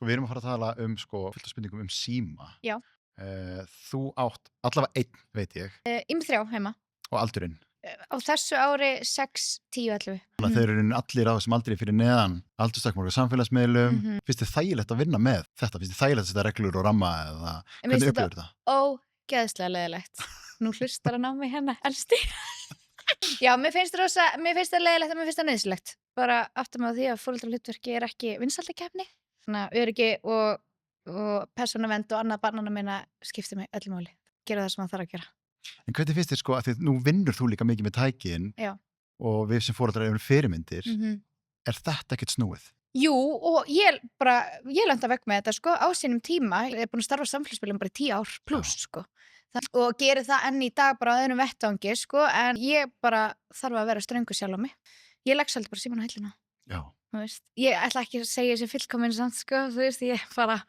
Sko, við erum að fara að tala sko, fullt af spurningum síma. Já. Þú átt allavega einn, veit ég, Ég með 3 heima. og aldurinn. Á þessu ári 6, 10, 11. Þannig að þeir eru allir á þessum aldri fyrir neðan aldurstakmarka samfélagsmiðlum. Finnst þið þægilegt að vinna með þetta? Finnst þið þægilegt að setja reglur og ramma eða hvernig upplifir þetta? Ógeðslega leiðilegt. Nú hlustar hann á mig hérna, elsti. Já, mér finnst það leiðilegt og mér finnst það nauðsynlegt. Bara aftur með því að foreldrahlutverki er ekki vinsældakeppni. Svona öryggi og persónuvernd og annað barnanna minna skiptir mig öllu máli. Gera það sem það þarf að gera. En hvernig finnst þér sko, að því nú vinnur þú líka mikið með tækin og við sem foreldrar erum fyrirmyndir, er þetta ekkert snúið? Jú, og ég landa vekk með þetta sko, á sínum tíma, ég er búin að starfa samfélagsmiðlum bara í 10 ár pluss sko. Og geri það enn í dag bara á öðrum vettvangi sko, en ég bara þarf að vera ströngu sjálf á mig. Ég legg svolítið bara síman á hilluna. Já. Ég ætla ekki að segja þessi fullkomin samt sko, þú veist, ég bara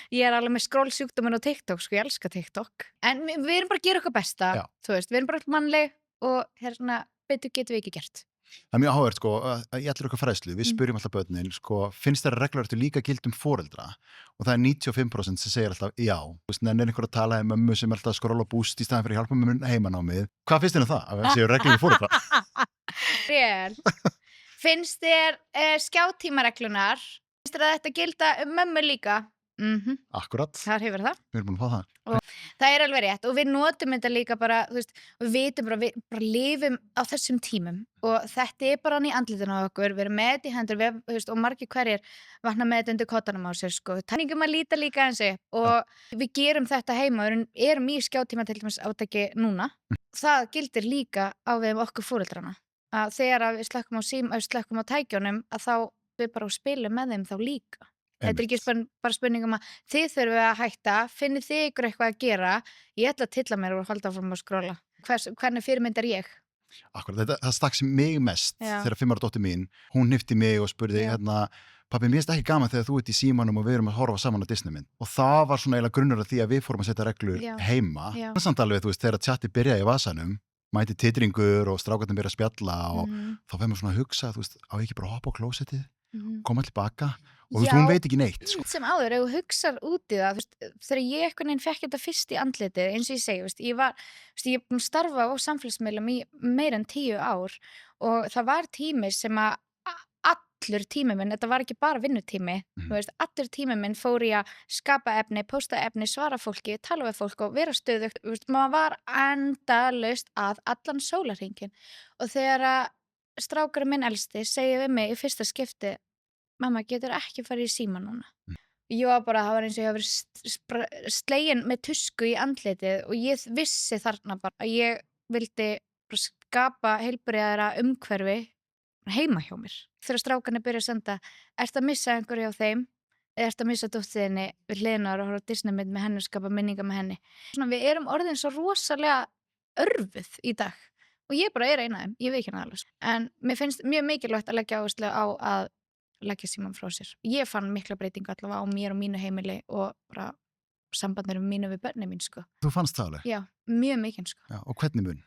ég er alveg með scrollsjúkdóminn á TikTok sko, ég elska TikTok en við erum bara að gera okkar besta, þú veist, við erum bara mannleg og hérna, betur getum við ekki gert. Það er mjög áhugavert sko, í allir okkar fræðslu, við spyrjum alltaf börnin sko, finnst þér að reglur eftir líka gildum foreldra og það er 95% sem segir alltaf já, þú veist, en einhver að tala mömmu sem er alltaf að skrolla búst í staðin fyrir að hjálpa mömmu heimanámið, hvað finnst þér það að séu reglur í foreldra? Finnst þér skjátímareglunar? Finnst þér að þetta gilda mömmu líka? Akkurat. Þar hefur það. Við erum búin að fá það. Og það er alveg rétt og við notum þetta líka bara, þú veist, við vitum bara, við bara lifum á þessum tímum og þetta er bara hann í andlitinu á okkur, við erum með þetta í hendur, þú veist, og margir hverjir vakna með þetta undir kottanum á sér, sko. Tæningum að líta líka eins og við gerum þetta heima, við erum í skjátíma til dæmis átaki núna. Það gildir líka á við okkur foreldrana. Að þegar við slökkum á tækjunum að þá við bara spilum með þeim þá líka. Þetta er ekki bara spurning að þið þurfum að hætta, finnið þið ykkur eitthvað að gera, ég ætla að tilla mér og halda áfram að skrolla. Hvernig fyrirmynd er ég? Akkurat, það stakk sem mig mest þegar 5 ára dóttir mín, hún hnippti mig og spurði pabbi, mér finnst ekki gaman þegar þú ert í símanum og við erum að horfa saman á Disneymynd. Og það var svona eiginlega grunnur af því að við fórum að setja reglur heima. Samt alveg, þú veist, þegar tjatti byrjaði í vasanum, mæti titringur og strákarnir byrja að spjalla og þá fer maður svona að hugsa, þú veist, á ekki bara að hoppa á klósettið, koma tilbaka og þú veist, hún veit ekki neitt. Sko. Sem áður, ef þú hugsar út í það, þú veist, þegar ég einhvern veginn fekk þetta fyrst í andlitið, eins og ég segi, þú veist, ég er búin að starfa á samfélagsmiðlum í meira en 10 ár og það var tími sem að allur tími minn, þetta var ekki bara vinnutími, þú veist, allur tími minn fór í að skapa efni, posta efni, svara fólki, tala við fólk og vera stöðugt, þú veist, maður var endalaust að allan sólarhringinn og þegar að strákurinn minn elsti segir við mig í fyrsta skipti, mamma getur ekki farið í síma núna. Ég var bara, það var eins og ég hafi verið slegin með tusku í andlitið og ég vissi þarna bara að ég vildi skapa heilbrigðara umhverfi heima hjá mér. Þegar strákarnir byrja að senda, ertu að missa einhverju á þeim eða ertu að missa dóttiðinni við hliðina og horfa á Disneymynd með henni og skapa minningar með henni. Svona, við erum orðin svo rosalega örfuð í dag og ég bara er eina af þeim, ég veit ekki hana alveg. En mér finnst mjög mikilvægt að leggja áherslu á að leggja símann frá sér. Ég fann mikla breytingu allavega á mér og mínu heimili og bara sambandirum mínu við börnin mín, sko. Þú fannst það alveg? Já, mjög mikinn, sko. Já, og hvernig mun?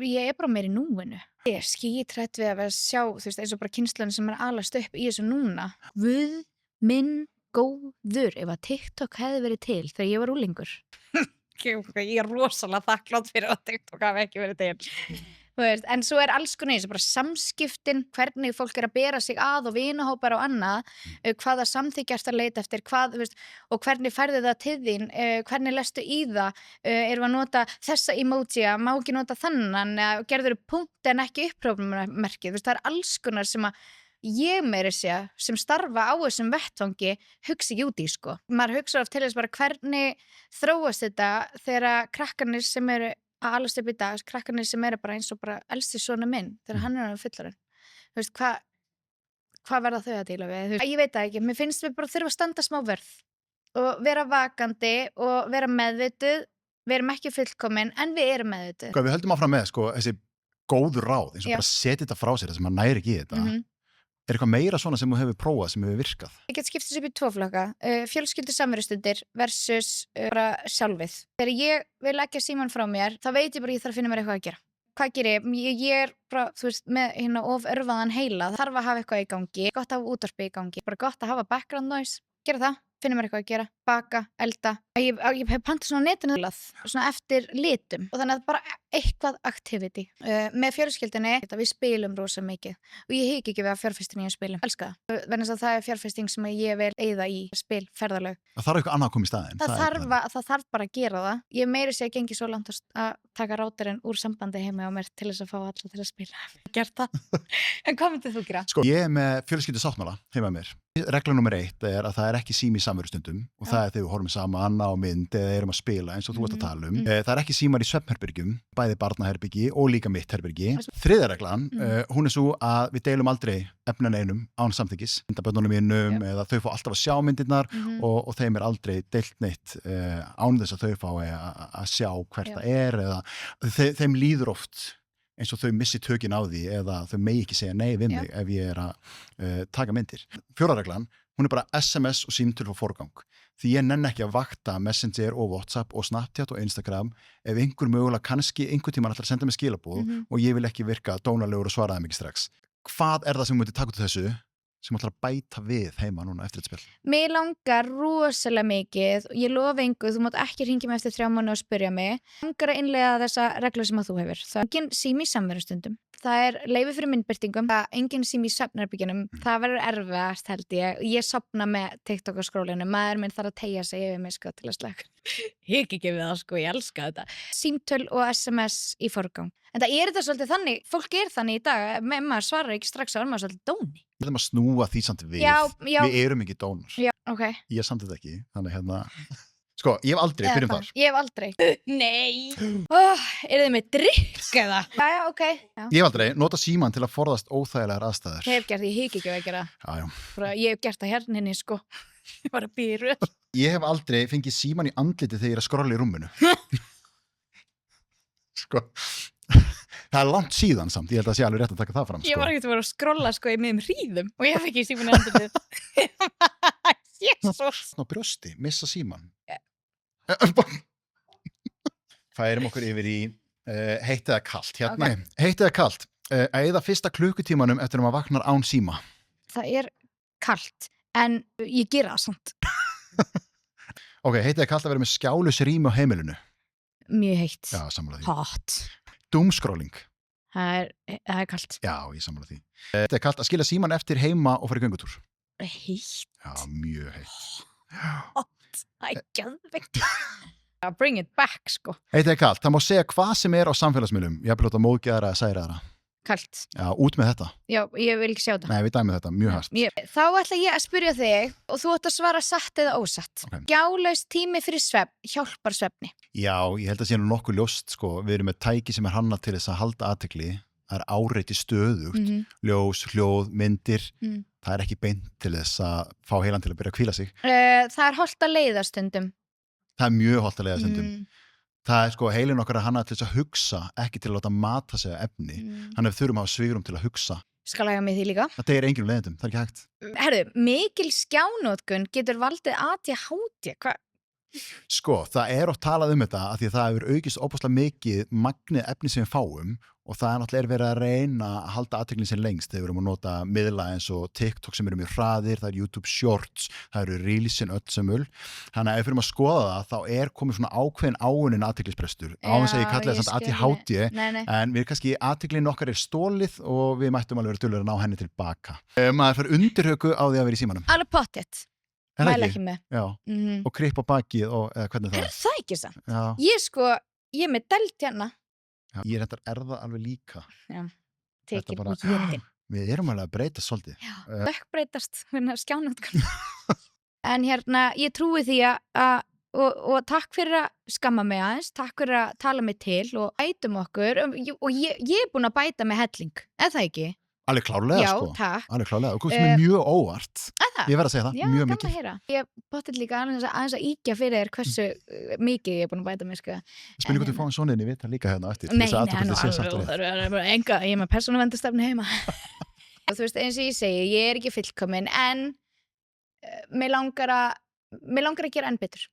Ég er bara meira í núinu. Ég er skítrætt við að vera að sjá, þú veist, eins og bara kynslunum sem er alast upp í þessu núna. Guð minn góður, ef að TikTok hefði verið til þegar ég var úlingur. Ég er rosalega þakklátt fyrir að TikTok hafi ekki verið til. Þú veist, en svo er alls konar eins og bara samskiptin, hvernig fólk er að bera sig að og vinahópar og annað, hvaða samþykki ertu að leita eftir, hvað, þú veist, og hvernig færði það til þín, hvernig lestu í það, erum að nota þessa emoji, má ekki nota þannan, gerður punkt en ekki upprópunarmerkið, þú veist, það er alls konar sem að ég meiri sé sem starfa á þessum vettvangi hugsa ekki út í, sko. Maður hugsa oft til þess bara hvernig þróast þetta þegar krakkarnir sem eru að alast upp í dag, krakkarnir sem eru bara eins og bara elsti sonu minn, þegar hann er fullorðinn. Þú veist, hvað verða þau að díla við? Ég veit það ekki, mér finnst við bara þurfa að standa smá vörð og vera vakandi og vera meðvituð, við erum ekki fullkomin, en við erum meðvituð. Hvað við höldum áfram með, sko, þessi góðu ráð, eins og bara setja þetta frá sér, þess að maður næri ekki í þetta. Er eitthvað meira svona sem þú hefur prófað, sem hefur virkað? Ég get skipt þessu upp í 2 flokka, fjölskyldu samverustundir versus bara sjálfið. Þegar ég vil leggja símann frá mér, þá veit ég bara ég þarf að finna mér eitthvað að gera. Hvað ger ég? Ég er bara, þú veist, með hérna of örvaðan heila, þarf að hafa eitthvað í gangi, gott að hafa útvarpi í gangi, bara gott að hafa background noise, gera það, finna mér eitthvað að gera, baka, elda. Ég hef pantað svona á netinu svona eftir litum og þannig að bara eitthvað activity. Með fjölskyldunni, við spilum rosa mikið og ég hik ekki við að fjárfestinni í spilum. Elska það. Vegna þess að það fjárfesting sem ég vil eyða í spil, ferðalög. Það þarf eitthvað annað að koma í staðinn. Það þarf bara að gera það. Ég meiri sé að gengi svo langt að taka rátarinn úr sambandi heima á mér til þess að fá alla til að spila. Gert það. En hvað myndir þú gera? Sko, ég er með fjölskyldusáttmála heima mér. Regla nummer 1 er að það er ekki sími í samverustundum og það er þegar við horfum saman á mynd eða erum að spila eins og þú ert að tala um. Það er ekki símar í svefnherbergjum, bæði barnaherbergi og líka mitt herbergi. Þriðja reglan, hún er svo að við deilum aldrei efnan einum án samþykkis. Myndaböndunum mínum eða þau fá alltaf að sjá myndirnar og þeim er aldrei deilt neitt án þess að þau fá að sjá hvert það er eða þeim líður oft eins og þau missi tökin á því eða þau megi ekki segja nei við mig ef ég er að taka myndir. 4. reglan, hún er bara SMS og símtöl og forgang. Því ég nenni ekki að vakta Messenger og WhatsApp og Snapchat og Instagram ef einhver mögulega kannski einhver tímann ætlar að senda mig skilaboð og ég vil ekki virka dónalegur og svara þeim ekki strax. Hvað er það sem mútið taka út þessu sem ætlar að bæta við heima núna eftir þetta spil? Mér langar rosalega mikið og ég lofa engu, þú mátt ekki hringja mig eftir 3 mánuði og spyrja mig. Langar að innleiða þessa reglu sem að þú hefur. Það er engin sími í samverustundum. Það er leyfi fyrir myndbirtingum. Það er engin sími í svefnherbyggjunum. Það verður erfiðast held ég. Ég sofna með TikTok og skrólinu. Maður minn þarf að teygja sig yfir mig sko til að slaka. Ég ekki við það sko, ég elska þetta. Símtöl og SMS í forgang. En það er þetta svolítið þannig, fólk er þannig í dag, maður svarar ekki strax á maður svolítið dóni. Við ætlum að snúa því samt við. Við erum ekki dónar. Já, ok. Ég samt þetta ekki, þannig hérna. Sko, ég hef aldrei, byrjum þar. Ég hef aldrei. Nei. Er þið með drikk eða? Já, ok. Já. Ég hef aldrei nota síman til að forðast óþægilegar aðstæður. Ég hef gert, ég hik ekki að gera. Já. Ég hef gert það hérna sko. Ég var að býða í röð. Ég hef aldrei fengið síman í andliti þegar ég er að skrolla í rúminu. Sko. Það er langt síðan samt, ég held að sé alveg rétt að taka það fram sko. Ég var ekkert að vera að skrolla sko í miðum hríðum og ég fekk í síman í andlitið. Jesús. Ná brjósti, missa síman. Færum okkur yfir í heitt eða kalt. Hérna, heitt eða kalt. Að eyða fyrsta klukkutímanum eftir að maður vaknar án síma. Það er kalt, en ég gera það samt. Ok, heitt eða kalt að vera með skjálus rými á heimilinu. Mjög heitt. Já, sammála því. Hot. Doomscrolling. Það er kalt. Já, ég sammála því. Þetta er kalt að skila síman eftir heima og fara í göngutúr. Heitt. Já, mjög heitt. Hot. Það er geðveikt. Bring it back, sko. Þetta er kalt. Það má segja hvað sem er á samfélagsmiðlum. Ég hef blóta móðgæðara að særa þaðra. Kalt. Já, út með þetta. Já, ég vil ekki sjá þetta. Nei, við dæmum þetta, mjög hart. Þá ætla ég að spyrja þig og þú ætti að svara satt eða ósatt. Okay. Gjálauss tími fyrir svefn hjálpar svefni. Já, ég held að sé nú nokkuð ljóst, sko. Við erum með tæki sem er hannað til þess að halda athygli. Það er áreiti stöðugt, ljós, hljóð, myndir. Það er ekki beint til þess að fá heilan til að byrja að hvíla sig. Það er hollt að leiða stundum. Það er mjög hollt að leiða stundum. Það er sko heilin okkar að hana til þess að hugsa, ekki til að láta mata sig að efni. Þannig að við þurfum að hafa svigrúm til að hugsa. Skal laga mig því líka? Það er enginn leiðendum, það er ekki hægt. Herðu, mikil skjánótkun getur valdið ADHD. Hvað? Sko, það er oft talað um þetta að því að það hefur aukist óbúslega mikið magnið efni sem við fáum og það er náttúrulega verið að reyna að halda athygli sem lengst. Þegar við erum að nota miðla eins og TikTok sem eru mjög hraðir, það er YouTube Shorts, það eru Reelsin öll sömul. Þannig að ef við erum að skoða það, þá er komið svona ákveðin áunin athyglisbrestur. Á þess að ég kalla það samt ADHD, en við kannski athyglin okkar er stólið og við mættum alveg vera duglegir að ná henni tilbaka. Maður fær undirhöku á því að vera í símanum. Alveg pottet. Mæla ekki með. Já, og krypa bakið og hvernig það er. Það ekki samt? Já. Ég er með dælt hérna. Já, ég er þetta alveg líka. Já, tekið út hundin. Við erum alveg að breyta svolítið. Já, dökkbreytast, skjánótkun. En hérna, ég trúi því og takk fyrir að skamma mig aðeins, takk fyrir að tala mig til og bætum okkur og ég er búin að bæta með helling, eða það ekki? Alveg klárlega, já, sko. Já, takk. Alveg klárlega, og komst mér mjög óvart. Ég verð að segja það, mjög mikið. Já, gaman að heyra. Ég bóttið líka aðeins að íkja fyrir þér hversu mikið ég er búin að bæta mig, sko. Spurning hvort þú fáum svoninni við það líka hérna eftir. Nei, ég er með persónuverndarstefnu heima. Og þú veist, eins og ég segi, ég er ekki fullkomin, en mig langar að gera enn betur.